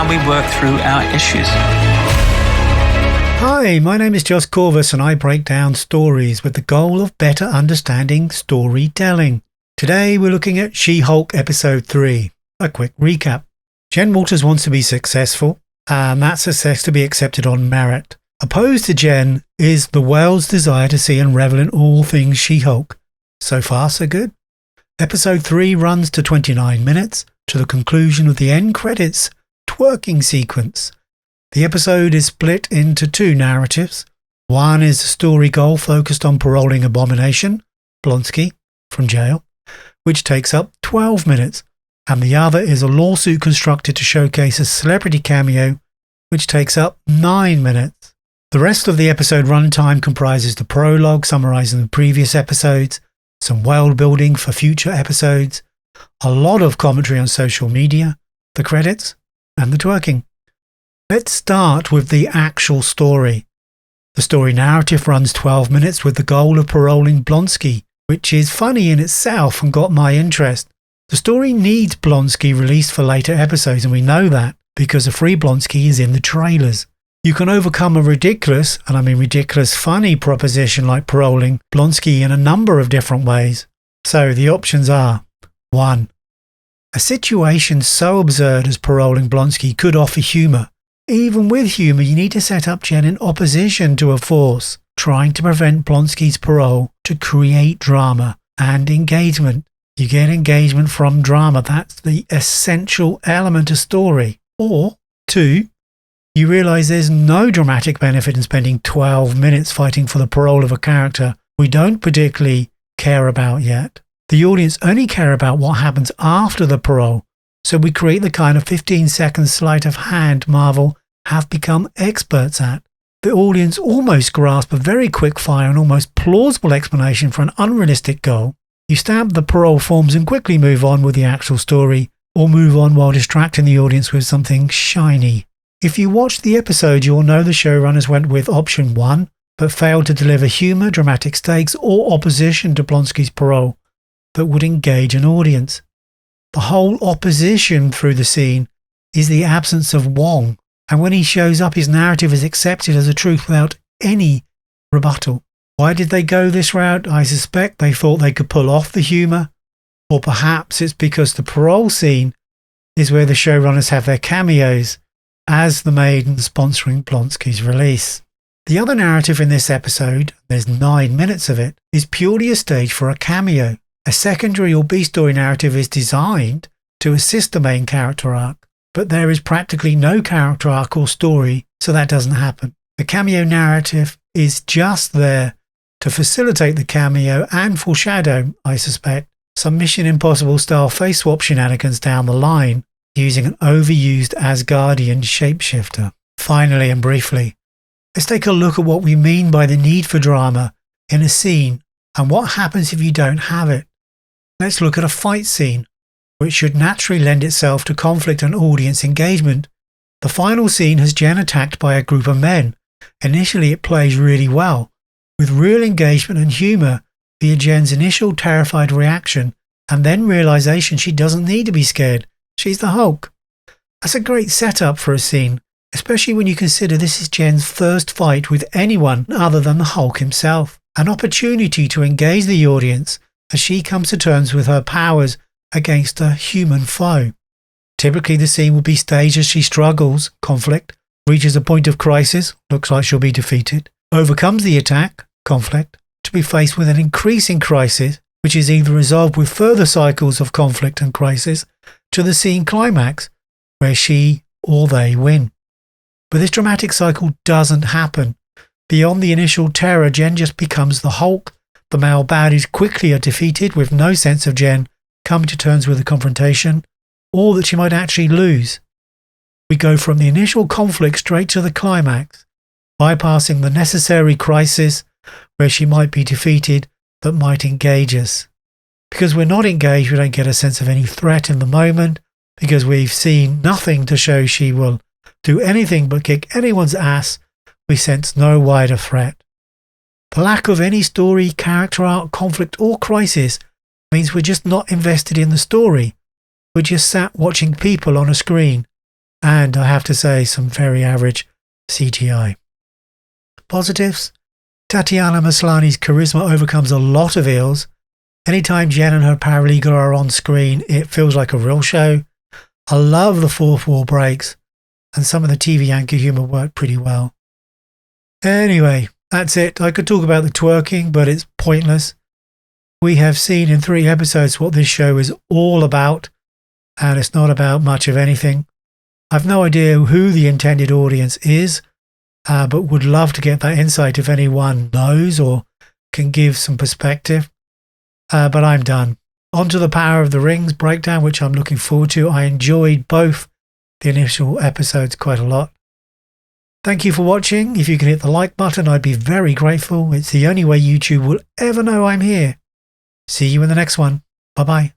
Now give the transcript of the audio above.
how we work through our issues. Hi, my name is Josh Corvus and I break down stories with the goal of better understanding storytelling. Today we're looking at She-Hulk episode 3. A quick recap. Jen Walters wants to be successful and that success to be accepted on merit. Opposed to Jen is the world's desire to see and revel in all things She-Hulk. So far so good. Episode 3 runs to 29 minutes to the conclusion of the end credits twerking sequence. The episode is split into two narratives. One is the story goal focused on paroling Abomination, Blonsky, from jail, which takes up 12 minutes, and the other is a lawsuit constructed to showcase a celebrity cameo, which takes up 9 minutes. The rest of the episode runtime comprises the prologue summarising the previous episodes, some world building for future episodes, a lot of commentary on social media, the credits, and the twerking. Let's start with the actual story. The story narrative runs 12 minutes with the goal of paroling Blonsky, which is funny in itself and got my interest. The story needs Blonsky released for later episodes, and we know that because a free Blonsky is in the trailers. You can overcome a ridiculous, and I mean ridiculous funny proposition like paroling Blonsky in a number of different ways. So the options are: 1. A situation so absurd as paroling Blonsky could offer humour. Even with humour, you need to set up Jen in opposition to a force trying to prevent Blonsky's parole to create drama and engagement. You get engagement from drama. That's the essential element of story. Or 2, you realise there's no dramatic benefit in spending 12 minutes fighting for the parole of a character we don't particularly care about yet. The audience only care about what happens after the parole, so we create the kind of 15-second sleight of hand Marvel have become experts at. The audience almost grasp a very quick fire and almost plausible explanation for an unrealistic goal. You stamp the parole forms and quickly move on with the actual story, or move on while distracting the audience with something shiny. If you watched the episode, you'll know the showrunners went with option 1, but failed to deliver humour, dramatic stakes, or opposition to Blonsky's parole that would engage an audience. The whole opposition through the scene is the absence of Wong, and when he shows up, his narrative is accepted as a truth without any rebuttal. Why did they go this route? I suspect they thought they could pull off the humour, or perhaps it's because the parole scene is where the showrunners have their cameos as the maiden sponsoring Blonsky's release. The other narrative in this episode, there's 9 minutes of it, is purely a stage for a cameo. A secondary or B-story narrative is designed to assist the main character arc, but there is practically no character arc or story, so that doesn't happen. The cameo narrative is just there to facilitate the cameo and foreshadow, I suspect, some Mission Impossible style face swap shenanigans down the line using an overused Asgardian shapeshifter. Finally and briefly, let's take a look at what we mean by the need for drama in a scene and what happens if you don't have it. Let's look at a fight scene, which should naturally lend itself to conflict and audience engagement. The final scene has Jen attacked by a group of men. Initially it plays really well, with real engagement and humour via Jen's initial terrified reaction and then realisation she doesn't need to be scared. She's the Hulk. That's a great setup for a scene, especially when you consider this is Jen's first fight with anyone other than the Hulk himself. An opportunity to engage the audience as she comes to terms with her powers against a human foe. Typically the scene will be staged as she struggles, conflict, reaches a point of crisis, looks like she'll be defeated, overcomes the attack, conflict, to be faced with an increasing crisis, which is either resolved with further cycles of conflict and crisis, to the scene climax, where she or they win. But this dramatic cycle doesn't happen. Beyond the initial terror, Jen just becomes the Hulk. The male baddies quickly are defeated with no sense of Jen coming to terms with the confrontation, or that she might actually lose. We go from the initial conflict straight to the climax, bypassing the necessary crisis where she might be defeated that might engage us. Because we're not engaged, we don't get a sense of any threat in the moment, because we've seen nothing to show she will do anything but kick anyone's ass, we sense no wider threat. The lack of any story, character arc, conflict or crisis means we're just not invested in the story. We're just sat watching people on a screen. and I have to say some very average CGI. Positives? Tatiana Maslany's charisma overcomes a lot of ills. Anytime Jen and her paralegal are on screen, it feels like a real show. I love the fourth wall breaks, and some of the TV anchor humour worked pretty well. Anyway, that's it. I could talk about the twerking, but it's pointless. We have seen in 3 episodes what this show is all about, and it's not about much of anything. I've no idea who the intended audience is, but would love to get that insight if anyone knows or can give some perspective. But I'm done. On to the Power of the Rings breakdown, which I'm looking forward to. I enjoyed both the initial episodes quite a lot. Thank you for watching. If you can hit the like button, I'd be very grateful. It's the only way YouTube will ever know I'm here. See you in the next one. Bye-bye.